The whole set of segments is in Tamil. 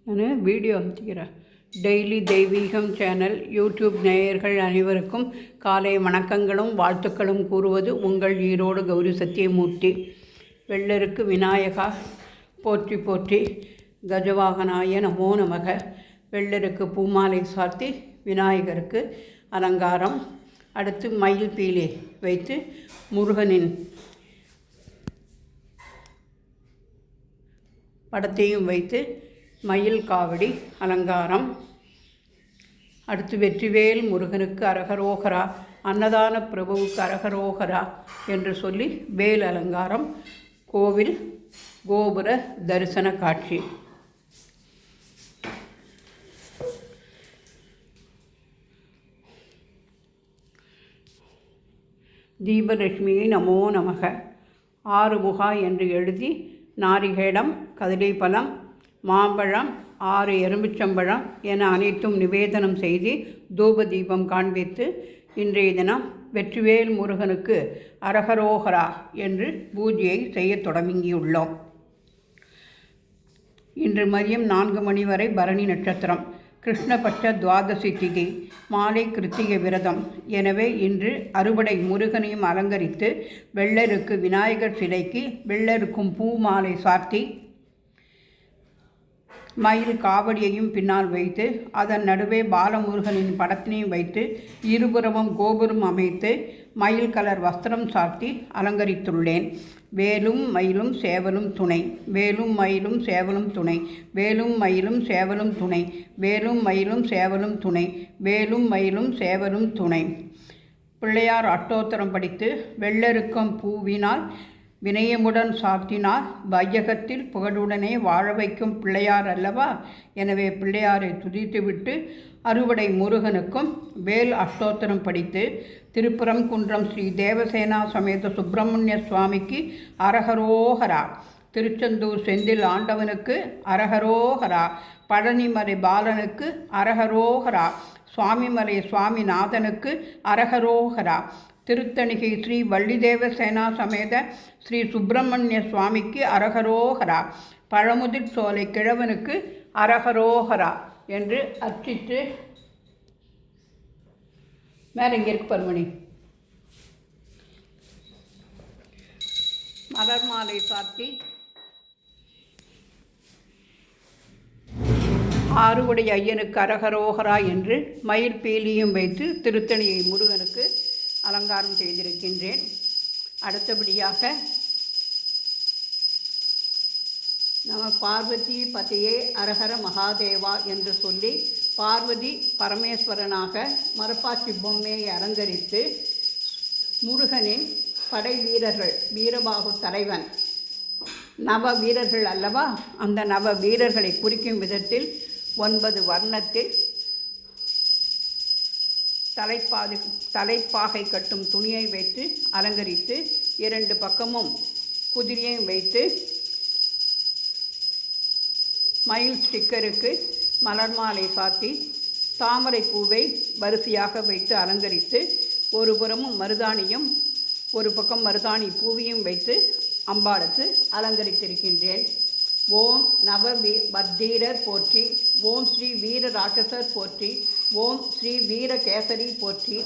நான் வீடியோ அனுப்பிக்கிறேன். டெய்லி தெய்வீகம் சேனல் யூடியூப் நேயர்கள் அனைவருக்கும் காலை வணக்கங்களும் வாழ்த்துக்களும் கூறுவது உங்கள் ஈரோடு கௌரி சத்தியமூர்த்தி. வெள்ளருக்கு விநாயகா போற்றி போற்றி, கஜவாகனாய நமோ நமக. வெள்ளருக்கு பூமாலை சாத்தி விநாயகருக்கு அலங்காரம். அடுத்து மயில் பீலி வைத்து முருகனின் படத்தையும் வைத்து மயில் காவடி அலங்காரம். அடுத்து வெற்றிவேல் முருகனுக்கு அரகரோகரா, அன்னதான பிரபுவுக்கு அரகரோகரா என்று சொல்லி வேல் அலங்காரம். கோவில் கோபுர தரிசன காட்சி. தீபலட்சுமியை நமோ நமக. ஆறுமுகா என்று எழுதி நாரிகேடம், கதலிப்பழம், மாம்பழம், 6 எலுமிச்சம்பழம் என அனைத்தும் நிவேதனம் செய்து தூப தீபம் காண்பித்து இன்றைய தினம் வெற்றிவேல் முருகனுக்கு அரகரோகரா என்று பூஜையை செய்ய தொடங்கியுள்ளோம். இன்று மதியம் 4 மணி வரை பரணி நட்சத்திரம், கிருஷ்ணபட்ச துவாதசி திதி, மாலை கிருத்திகை விரதம். எனவே இன்று அறுபடை முருகனையும் அலங்கரித்து வெள்ளருக்கு விநாயகர் சிலைக்கு வெள்ளருக்கும் பூ மாலை சார்த்தி மயில் காவடியையும் பின்னால் வைத்து அதன் நடுவே பாலமுருகனின் படத்தினையும் வைத்து இருபுறமும் கோபுரம் அமைத்து மயில் கலர் வஸ்திரம் சார்த்தி அலங்கரித்துள்ளேன். வேலும் மயிலும் சேவலும் துணை, வேலும் மயிலும் சேவலும் துணை, வேலும் மயிலும் சேவலும் துணை, வேலும் மயிலும் சேவலும் துணை, வேலும் மயிலும் சேவலும் துணை. பிள்ளையார் அட்டோத்தரம் படித்து வெள்ளருக்கம் பூவினால் வினயமுடன் சாத்தினார் வையகத்தில் புகழுடனே வாழ வைக்கும் பிள்ளையார் அல்லவா. எனவே பிள்ளையாரை துதித்துவிட்டு அறுவடை முருகனுக்கும் வேல் அஷ்டோத்திரம் படித்து திருப்பரங்குன்றம் ஸ்ரீ தேவசேனா சமேத சுப்பிரமணிய சுவாமிக்கு அரகரோகரா, திருச்செந்தூர் செந்தில் ஆண்டவனுக்கு அரகரோகரா, பழனிமலை பாலனுக்கு அரகரோகரா, சுவாமிமலை சுவாமிநாதனுக்கு அரகரோகரா, திருத்தணிகை ஸ்ரீ வள்ளிதேவ சேனா சமேத ஸ்ரீ சுப்பிரமணிய சுவாமிக்கு அரகரோகரா, பழமுதிர் சோலை கிழவனுக்கு அரகரோகரா என்று அர்ச்சித்து மேலே இங்கே இருக்கு பருமணி மலர் மாலை சாத்தி ஆறுபடை ஐயனுக்கு அரகரோகரா என்று மயில் பீலியும் வைத்து திருத்தணியை முருகனுக்கு அலங்காரம் செய்திருக்கின்றேன். அடுத்தபடியாக நம்ம பார்வதி பதையே அரஹர மகாதேவா என்று சொல்லி பார்வதி பரமேஸ்வரனாக மரப்பாச்சி பொம்மையை அலங்கரித்து முருகனின் படை வீரர்கள், வீரபாகு தலைவன் நவ வீரர்கள் அல்லவா, அந்த நவ வீரர்களை குறிக்கும் விதத்தில் 9 வர்ணத்தில் தலைப்பாகை கட்டும் துணியை வைத்து அலங்கரித்து 2 பக்கமும் குதிரையையும் வைத்து மயில் ஸ்டிக்கருக்கு மலர் மாலை சாத்தி தாமரை பூவை வரிசையாக வைத்து அலங்கரித்து ஒரு புறமும் மருதாணியும் ஒரு பக்கம் மருதாணி பூவையும் வைத்து அம்பாளுக்கு அலங்கரித்திருக்கின்றேன். ஓம் நவ பத்தீரர் போற்றி, ஓம் ஸ்ரீ வீர ராட்சசர் போற்றி, ஓம் ஸ்ரீ வீர கேசரி போற்றி,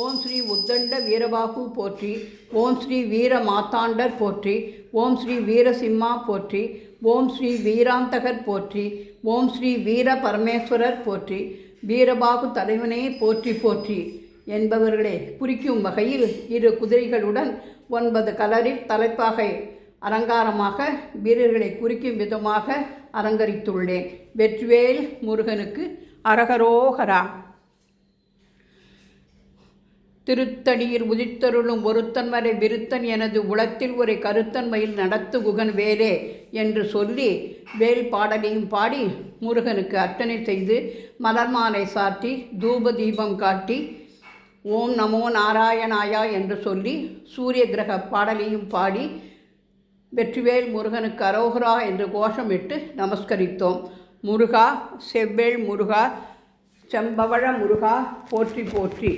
ஓம் ஸ்ரீ உத்தண்ட வீரபாகு போற்றி, ஓம் ஸ்ரீ வீர மாத்தாண்டர் போற்றி, ஓம் ஸ்ரீ வீரசிம்மா போற்றி, ஓம் ஸ்ரீ வீராந்தகர் போற்றி, ஓம் ஸ்ரீ வீர பரமேஸ்வரர் போற்றி, வீரபாகு தலைவனே போற்றி போற்றி என்பவர்களே குறிக்கும் வகையில் 2 குதிரைகளுடன் 9 கலரில் தலைப்பாகை அலங்காரமாக வீரர்களை குறிக்கும் விதமாக அலங்கரித்துள்ளேன். வெற்றிவேல் முருகனுக்கு அரகரோகரா. திருத்தணியில் உதித்தருளும் ஒருத்தன் வரை விருத்தன் எனது உளத்தில் ஒரு கருத்தன் மயில் நடத்து குகன் வேலே என்று சொல்லி வேல் பாடலையும் பாடி முருகனுக்கு அர்ச்சனை செய்து மலர் மாலை சாத்தி தூப தீபம் காட்டி ஓம் நமோ நாராயணாயா என்று சொல்லி சூரிய கிரக பாடலையும் பாடி வெற்றிவேல் முருகனுக்கு அரோகரா என்று கோஷமிட்டு நமஸ்கரித்தோம். முருகா, செவ்வேள் முருகா, செம்பவழ முருகா போற்றி போற்றி.